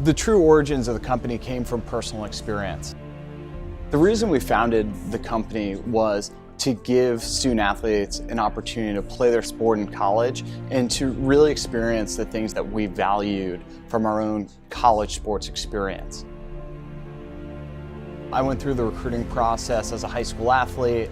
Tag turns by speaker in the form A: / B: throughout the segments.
A: The true origins of the company came from personal experience. The reason we founded the company was to give student athletes an opportunity to play their sport in college and to really experience the things that we valued from our own college sports experience. I went through the recruiting process as a high school athlete,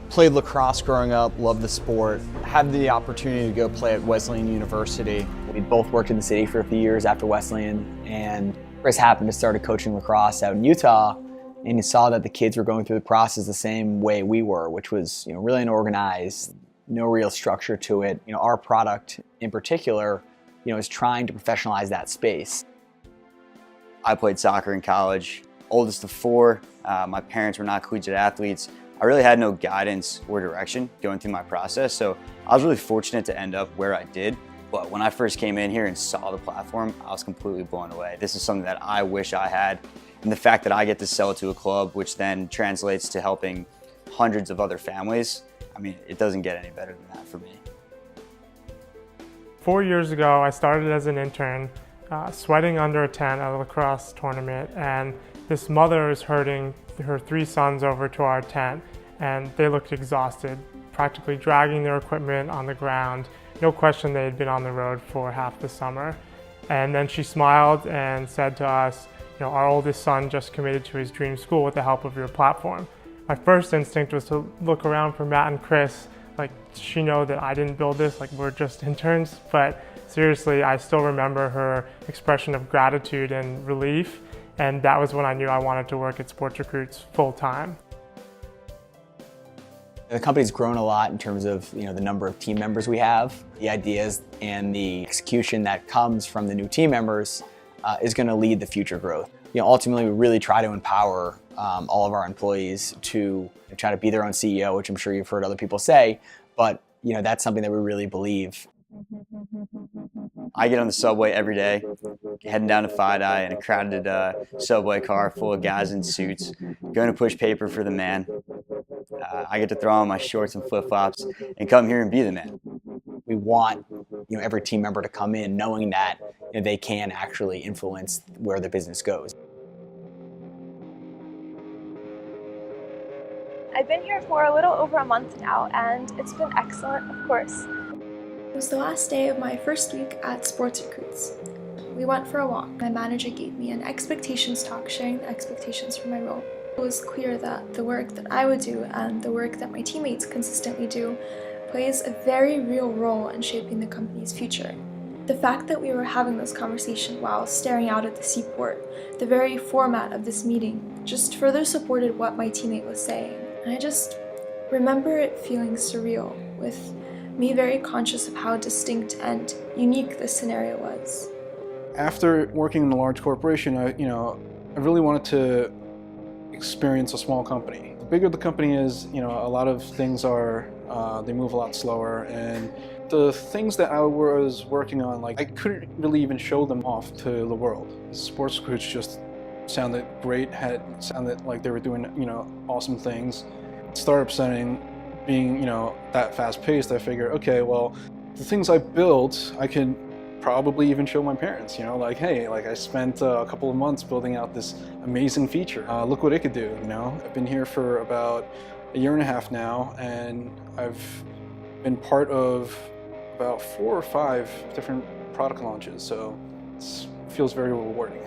A: played lacrosse growing up, loved the sport, had the opportunity to go play at Wesleyan University.
B: We both worked in the city for a few years after Wesleyan, and Chris happened to start coaching lacrosse out in Utah, and he saw that the kids were going through the process the same way we were, which was really unorganized, no real structure to it. Our product in particular is trying to professionalize that space.
C: I played soccer in college, oldest of four. My parents were not collegiate athletes. I really had no guidance or direction going through my process, so I was really fortunate to end up where I did. But when I first came in here and saw the platform, I was completely blown away. This is something that I wish I had, and the fact that I get to sell it to a club, which then translates to helping hundreds of other families, I mean, it doesn't get any better than that for me.
D: 4 years ago, I started as an intern, sweating under a tent at a lacrosse tournament, and this mother is herding her 3 sons over to our tent, and they looked exhausted, practically dragging their equipment on the ground. No question they had been on the road for half the summer. And then she smiled and said to us, our oldest son just committed to his dream school with the help of your platform. My first instinct was to look around for Matt and Chris, like, does she know that I didn't build this? Like, we're just interns? But seriously, I still remember her expression of gratitude and relief, and that was when I knew I wanted to work at SportsRecruits full time.
B: The company's grown a lot in terms of the number of team members we have. The ideas and the execution that comes from the new team members is going to lead the future growth. Ultimately, we really try to empower all of our employees to try to be their own CEO, which I'm sure you've heard other people say, but that's something that we really believe.
C: I get on the subway every day, heading down to Phi-Dye in a crowded subway car full of guys in suits, going to push paper for the man. I get to throw on my shorts and flip-flops and come here and be the man.
B: We want every team member to come in knowing that they can actually influence where the business goes.
E: I've been here for a little over a month now, and it's been excellent, of course.
F: It was the last day of my first week at SportsRecruits. We went for a walk. My manager gave me an expectations talk sharing the expectations for my role. It was clear that the work that I would do and the work that my teammates consistently do plays a very real role in shaping the company's future. The fact that we were having this conversation while staring out at the seaport, the very format of this meeting, just further supported what my teammate was saying. And I just remember it feeling surreal, with me very conscious of how distinct and unique this scenario was.
G: After working in a large corporation, I really wanted to experience a small company. The bigger the company is, a lot of things are, they move a lot slower, and the things that I was working on, I couldn't really even show them off to the world. SportsRecruits just sounded great, sounded like they were doing, awesome things. Startup setting, being, that fast-paced, I figured, okay, well, the things I built, I could probably even show my parents, hey, I spent a couple of months building out this amazing feature. Look what it could do, I've been here for about a year and a half now, and I've been part of about 4 or 5 different product launches, so it feels very rewarding.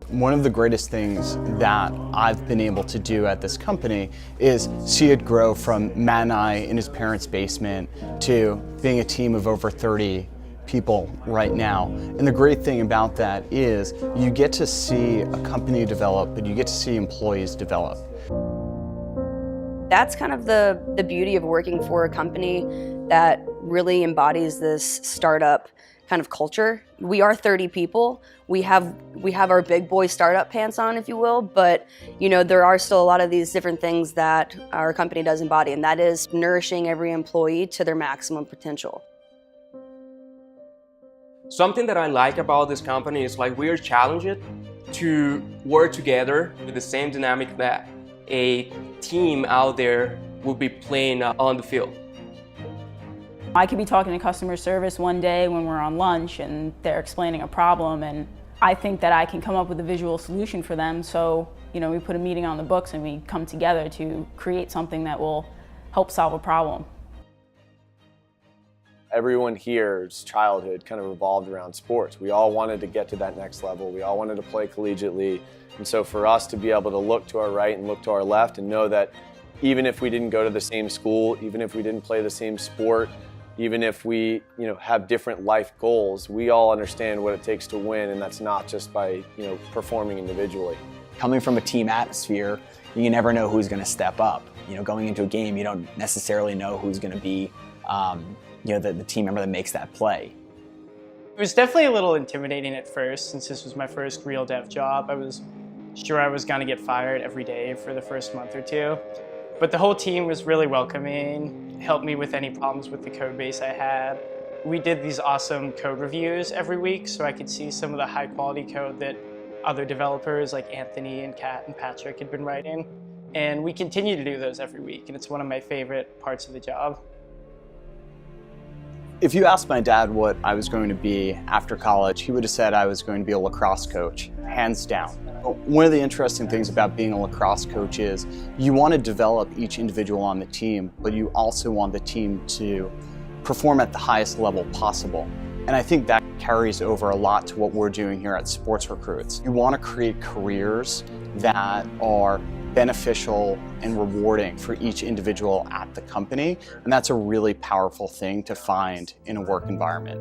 A: One of the greatest things that I've been able to do at this company is see it grow from Matt and I in his parents' basement to being a team of over 30 people right now. And the great thing about that is you get to see a company develop, but you get to see employees develop.
H: That's kind of the beauty of working for a company that really embodies this startup kind of culture. We are 30 people. We have our big boy startup pants on, if you will, but there are still a lot of these different things that our company does embody, and that is nourishing every employee to their maximum potential.
I: Something that I like about this company is we are challenged to work together with the same dynamic that a team out there will be playing on the field.
J: I could be talking to customer service one day when we're on lunch and they're explaining a problem, and I think that I can come up with a visual solution for them. So, we put a meeting on the books and we come together to create something that will help solve a problem.
K: Everyone here's childhood kind of revolved around sports. We all wanted to get to that next level. We all wanted to play collegiately. And so for us to be able to look to our right and look to our left and know that even if we didn't go to the same school, even if we didn't play the same sport, even if we have different life goals, we all understand what it takes to win, and that's not just by performing individually.
B: Coming from a team atmosphere, you never know who's going to step up. Going into a game, you don't necessarily know who's going to be the team member that makes that play.
L: It was definitely a little intimidating at first, since this was my first real dev job. I was sure I was going to get fired every day for the first month or two. But the whole team was really welcoming, helped me with any problems with the code base I had. We did these awesome code reviews every week, so I could see some of the high quality code that other developers like Anthony and Kat and Patrick had been writing. And we continue to do those every week, and it's one of my favorite parts of the job.
A: If you asked my dad what I was going to be after college, he would have said I was going to be a lacrosse coach, hands down. One of the interesting things about being a lacrosse coach is you want to develop each individual on the team, but you also want the team to perform at the highest level possible. And I think that carries over a lot to what we're doing here at SportsRecruits. You want to create careers that are beneficial and rewarding for each individual at the company, and that's a really powerful thing to find in a work environment.